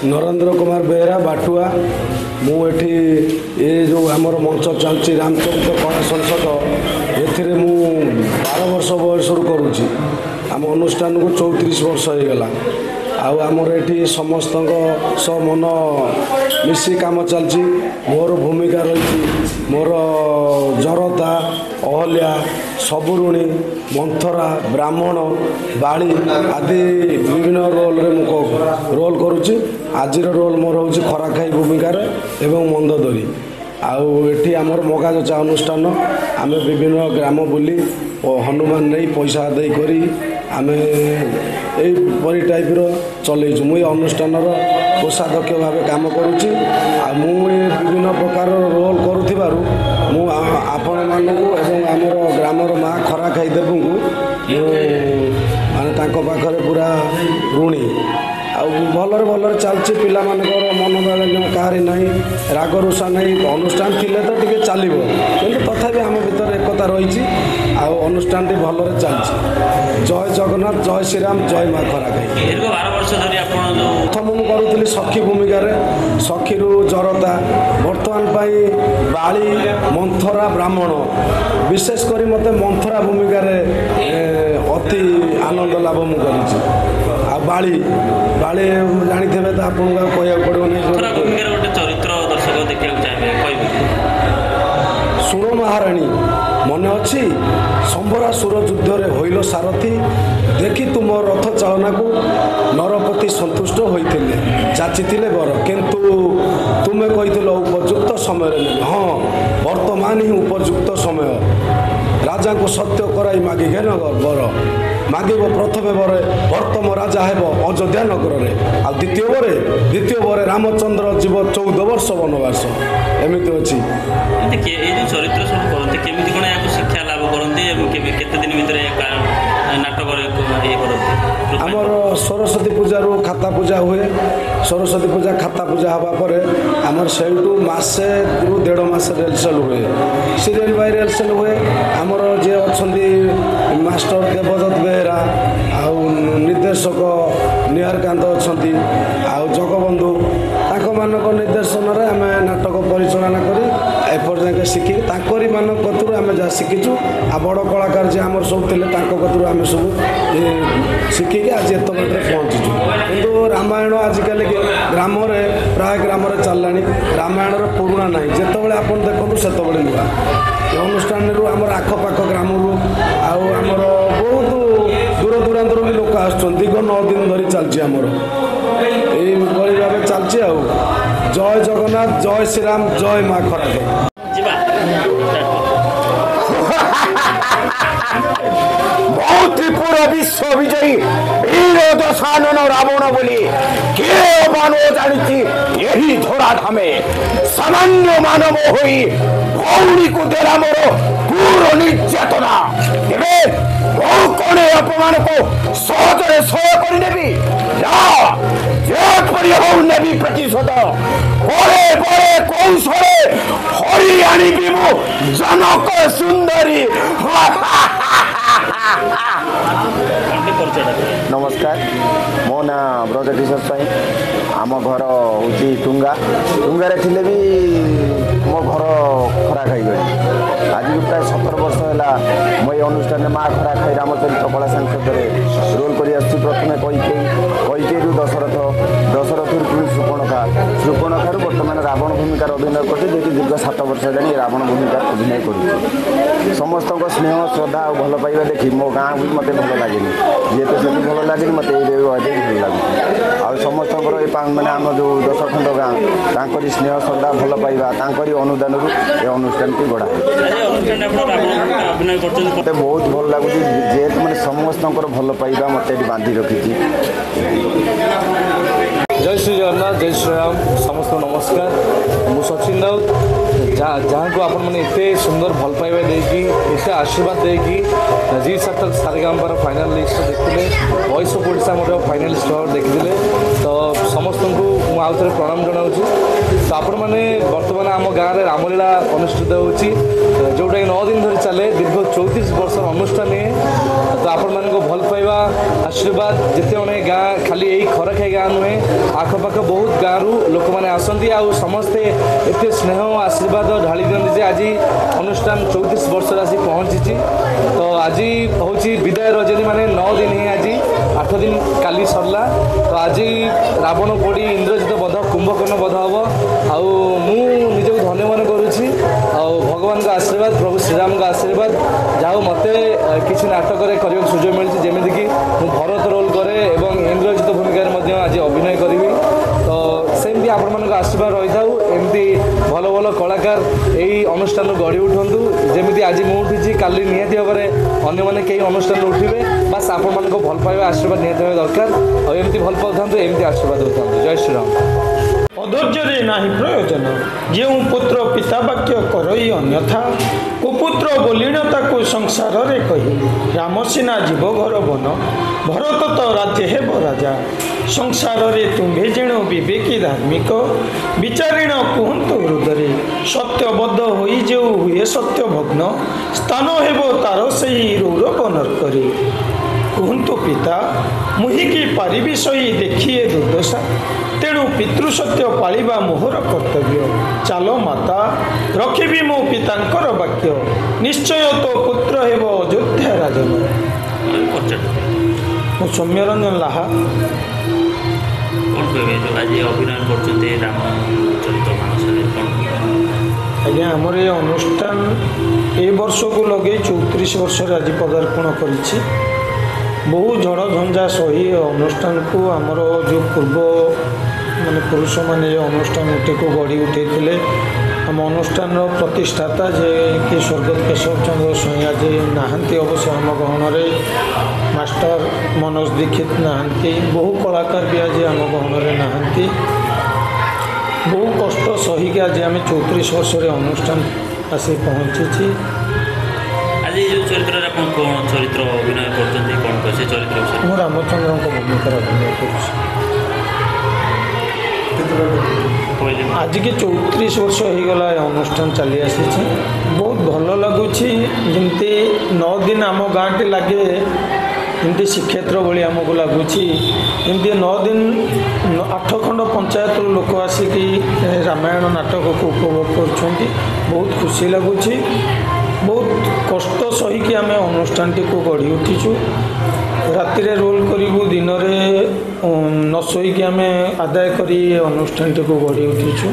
नरेंद्र कुमार बेहरा बाटुआ मुझे ये जो आमर मंच चलती रामचरित कला संसद ए मु 12 वर्ष बयस करुँची आम अनुष्ठान को 34 वर्ष हो गला आमर ये समस्त सह मन मिसी काम चलती मोर भूमिका रही मोर जरता अहल्या सबुरुणी मंथरा ब्राह्मण बाड़ी आदि विभिन्न रोल रे रोल करुच्ची आज रोल मोर हूँ खराखाई भूमिकार एवं मंददरी आठी आमर मगाजचा अनुष्ठान आम विभिन्न ग्राम बुली हनुमान नहीं पैसा आदाय करी आम यहीपरी टाइप्र चलैचु मुझे अनुष्ठान कोषाध्यक्ष भाव काम करुच्ची विभिन्न प्रकार रोल करूँ आपण मानू आमर ग्रामर माँ खराखाई देव को माने पाखरे पूरा ऋणी भलरे भलरे चलती पिला मनोबल कहारी ना राग रुषा नहीं अनुष्ठान थिले तो टिके चलो कि तथापि आम भर एकता रही अनुष्ठान भलरे चलती जय जगन्नाथ जय श्रीराम जय माँ खराखाई प्रथम मुझे करुली सखी भूमिकार सखी जरता बर्तमान बाली मंथरा ब्राह्मण विशेषकर मत मंथरा भूमिकार अति आनंद लाभ मुझे बाली बाली जानी तो आपको कह पड़ो सुण महाराणी मन अच्छी संबरा सुर युद्ध रे होइल सारथी देखी तुम रथ चालना को नरपति संतुष्ट होते जाचिले बर किंतु तुम्हें कही उपयुक्त समय हाँ वर्तमान ही उपयुक्त समय राजा को सत्य कराई मागी घेन बर मागिब प्रथम बरे वर्तम राजा हेब अयोध्या नगर में आ द्वितीय बरे रामचंद्र जीव 14 वर्ष वनवास एमती अच्छी चरित्र सब करते केमी कौन या शिक्षा लाभ करते केते दिन भितर नाटक आमर सरस्वती पूजा रू खाता पूजा हुए सरस्वती पूजा खाता पूजा हवा पर आमर से मसे रु 1.5 मास रिहर्सल हुए सीरियल बाय रिहर्सल हुए आमर जे अच्छा मास्टर देवदत्त बेहरा आउ निर्देशक निहारकांत अच्छा जगबंधु निर्देशन में आम नाटक परिचालना कर एपर्यंत शिखिक ताकरी मान कतरू आम जहाँ शिखीचु आ बड़ कलाकार जे आमर सब थे कतरू आम सब शिखिक आज एत बाटे पहुँचीचु किंतु रामायण आजिकल ग्राम प्राय ग्राम चलला रामायण पुराणा ना जिते आप देखो से नुआ अनुष्ठान आमर आखपाख ग्राम आमर बहुत दूर दूरांतर भी लोक आस 9 दिन धरी चलती आमर यही भाव चलती जय जगन्नाथ जय श्रीराम जय माँ खराखाई बहुत त्रिपुर विश्व विजयी वीर दशानन रावण बोली के मानव जानी यही धरा धामे सामान्य मानव होई भौणी को देला मोर पूर्ण निर्यातना कौन अपमान को सहजरे सह करनेबी नेबी प्रतिशोध परे परे कौशले हरि आनिबी मु जनक सुंदरी नमस्कार मो ना ब्रज किशोर साई आम घर हूँ टुंगा टुंगारे थिले भी मो घर खराखाई गए आज भी प्राय 17 वर्ष है मो ये अनुष्ठान माँ खराखाई रामचरित्र कला संसद रोल कर प्रथम कैकेयी दशरथ सुपर्णखा बर्तमान रावण भूमिकार अभिनय करते जी दीर्घ 7 वर्ष है रावण भूमिकार अभिनय कर समस्त स्नेह श्रद्धा और भल पाइबा देखी मो गाँ भी मत भल लगे जेहेतु से भल लगे मत भल लगे आ समस्त मैंने आम जो 10 खंड गाँ स्नेह श्रद्धा भल पाइबा अनुदान ये अनुष्ठान की गढ़ा मत बहुत भल लगुच जेहेतु मैंने समस्त भल पाइबा मत बांधि रखी जय श्री जगन्नाथ जय श्रीराम समस्त नमस्कार मु सचिन राउत जहाँ को आपण मैंने एत सुंदर भल पाइबा देकी एत आशीर्वाद देकी जी सार्थक सारेगामार फाइनाल लिस्ट देखते वॉइस ऑफ ओडिशा फाइनालिस्ट देखते तो समस्त को मुझे प्रणाम जनाऊँ ତ ଆପଣମାନେ ବର୍ତ୍ତମାନ ଆମ ଗାଁରେ ରାମଲୀଳା ଅନୁଷ୍ଠିତ ହେଉଛି, ଯେଉଁଟାକି 9 ଦିନ ଧରି ଚାଲେ, ଦୀର୍ଘ 34 ବର୍ଷର ଅନୁଷ୍ଠାନ। ତ ଆପଣମାନଙ୍କୁ ଭଲ ପାଇବା ଆଶୀର୍ବାଦ ଯେତେବେଳେ ଗାଁ ଖାଲି ଏଇ ଖରାଖାଇ ଗାଁ ନୁହେଁ, ଆଖପାଖ ବହୁତ ଗାଁରୁ ଲୋକମାନେ ଆସନ୍ତି ଆଉ ସମସ୍ତେ ଏତେ ସ୍ନେହ ଆଶୀର୍ବାଦ ଢାଳି ଦିଅନ୍ତି ଯେ ଆଜି ଅନୁଷ୍ଠାନ 34 ବର୍ଷରେ ଆସି ପହଞ୍ଚିଛି। ତ ଆଜି ହେଉଛି ବିଦାୟ ରଜନୀ, ମାନେ 9 ଦିନ ହିଁ, ଆଜି 8 ଦିନ କାଲି ସରିଲା। ତ ଆଜି ରାବଣ ପୋଡ଼ି ଇନ୍ଦ୍ରଜିତ ବଧ କୁମ୍ଭକର୍ଣ୍ଣ ବଧ ହେବ। ଆଉ ମୁଁ ନିଜକୁ ଧନ୍ୟ ମନେ କରୁଛି ଆଉ ଭଗବାନଙ୍କ ଆଶୀର୍ବାଦ, ପ୍ରଭୁ ଶ୍ରୀରାମଙ୍କ ଆଶୀର୍ବାଦ, ଯାହା ହଉ ମୋତେ କିଛି ନାଟକରେ କରିବାକୁ ସୁଯୋଗ ମିଳିଛି, ଯେମିତିକି ମୁଁ ଭରତ ରୋଲ୍ କରେ ଏବଂ ଇନ୍ଦ୍ରଜିତ ଭୂମିକାରେ ମଧ୍ୟ ଆଜି ଅଭିନୟ କରିବି। ତ ସେମିତି ଆପଣମାନଙ୍କ ଆଶୀର୍ବାଦ ରହିଥାଉ, ଏମିତି ଭଲ ଭଲ କଳାକାର ଏହି ଅନୁଷ୍ଠାନରୁ ଗଢ଼ି ଉଠନ୍ତୁ। ଯେମିତି ଆଜି ମୁଁ ଉଠିଛି, କାଲି ନିହାତି ଭାବରେ ଅନ୍ୟମାନେ କେହି ଅନୁଷ୍ଠାନରୁ ଉଠିବେ। ବାସ୍ ଆପଣମାନଙ୍କ ଭଲ ପାଇବା ଆଶୀର୍ବାଦ ନିହାତି ଭାବେ ଦରକାର। ଆଉ ଏମିତି ଭଲ ପାଉଥାନ୍ତୁ, ଏମିତି ଆଶୀର୍ବାଦ ଦେଉଥାନ୍ତୁ। ଜୟ ଶ୍ରୀରାମ। ଅଧୈର୍ଯ୍ୟରେ ନାହିଁ ପ୍ରୟୋଜନ, ଯେଉଁ ପୁତ୍ର ପିତା ବାକ୍ୟ କରଇ ଅନ୍ୟଥା, କୁପୁତ୍ର ବୋଲିଣ ତାକୁ ସଂସାରରେ କହି, ରାମ ସିନା ଯିବ ଘର ବନ, ଭରତ ତ ରାଜ୍ୟ ହେବ ରାଜା। ସଂସାରରେ ତୁମ୍ଭେ ଯେଣୁ ବିବେକୀ ଧାର୍ମିକ, ବିଚାରିଣ କୁହନ୍ତୁ ହୃଦୟରେ, ସତ୍ୟବଦ୍ଧ ହୋଇ ଯେଉଁ ହୁଏ ସତ୍ୟ ଭଗ୍ନ, ସ୍ଥାନ ହେବ ତାର ସେହି ରୌରବ ନର୍କରେ। କୁହନ୍ତୁ ପିତା ମୁହିଁକି ପାରିବି ସହି ଦେଖିଏ ଦୁର୍ଦ୍ଦଶା, ତେଣୁ ପିତୃସତ୍ୟ ପାଳିବା ମୋହର କର୍ତ୍ତବ୍ୟ। ଚାଲ ମାତା ରଖିବି ମୋ ପିତାଙ୍କର ବାକ୍ୟ, ନିଶ୍ଚୟ ତୋ ପୁତ୍ର ହେବ ଅଯୋଧ୍ୟା ରାଜନ। ମୁଁ ସୌମ୍ୟରଞ୍ଜନ ଲାହା। କ'ଣ କହିବେ ଯେଉଁ ଆଜି ଅଭିନୟ କରୁଛନ୍ତି ରାମଚରିତ ମାନସରେ, କ'ଣ ଆଜ୍ଞା, ଆମର ଏ ଅନୁଷ୍ଠାନ ଏ ବର୍ଷକୁ ଲଗେଇ 34 ବର୍ଷରେ ଆଜି ପଦାର୍ପଣ କରିଛି। ବହୁ ଝଡ଼ ଝଞ୍ଜା ସହି ଏ ଅନୁଷ୍ଠାନକୁ ଆମର ଯେଉଁ ପୁରୁଷମାନେ ଏ ଅନୁଷ୍ଠାନଟିକୁ ଗଢ଼ି ଉଠାଇଥିଲେ, ଆମ ଅନୁଷ୍ଠାନର ପ୍ରତିଷ୍ଠାତା ଯେ କି ସ୍ୱର୍ଗତ କେଶବ ଚନ୍ଦ୍ର ସ୍ୱାଇଁ ଆଜି ନାହାନ୍ତି ଅବଶ୍ୟ ଆମ ଗହଣରେ, ମାଷ୍ଟର ମନୋଜ ଦୀକ୍ଷିତ ନାହାନ୍ତି, ବହୁ କଳାକାର ବି ଆଜି ଆମ ଗହଣରେ ନାହାନ୍ତି। ବହୁ କଷ୍ଟ ସହିକି ଆଜି ଆମେ 34 ବର୍ଷରେ ଅନୁଷ୍ଠାନ ଆସି ପହଞ୍ଚିଛି। ଆଜି ଯେଉଁ ଚରିତ୍ରରେ ଆପଣ କ'ଣ ଚରିତ୍ର ଅଭିନୟ କରୁଛନ୍ତି, କ'ଣ ସେ ଚରିତ୍ର ବିଷୟରେ? ମୁଁ ରାମଚନ୍ଦ୍ରଙ୍କ ଭୂମିକାରେ ଅଭିନୟ କରୁଛି। କହିଲେ ଆଜିକି 34 ବର୍ଷ ହେଇଗଲା ଏ ଅନୁଷ୍ଠାନ ଚାଲି ଆସିଛି। ବହୁତ ଭଲ ଲାଗୁଛି, ଯେମିତି 9 ଦିନ ଆମ ଗାଁଟି ଲାଗେ ଯେମିତି ଶ୍ରୀକ୍ଷେତ୍ର ଭଳି ଆମକୁ ଲାଗୁଛି। ଯେମିତି 9 ଦିନ 8 ଖଣ୍ଡ ପଞ୍ଚାୟତର ଲୋକ ଆସିକି ରାମାୟଣ ନାଟକକୁ ଉପଭୋଗ କରୁଛନ୍ତି, ବହୁତ ଖୁସି ଲାଗୁଛି। ବହୁତ କଷ୍ଟ ସହିକି ଆମେ ଅନୁଷ୍ଠାନଟିକୁ ଗଢ଼ି ଉଠିଛୁ। ରାତିରେ ରୋଲ୍ କରିବୁ, ଦିନରେ ନ ଶୋଇକି ଆମେ ଆଦାୟ କରି ଅନୁଷ୍ଠାନଟିକୁ ଗଢ଼ି ଉଠିଛୁ।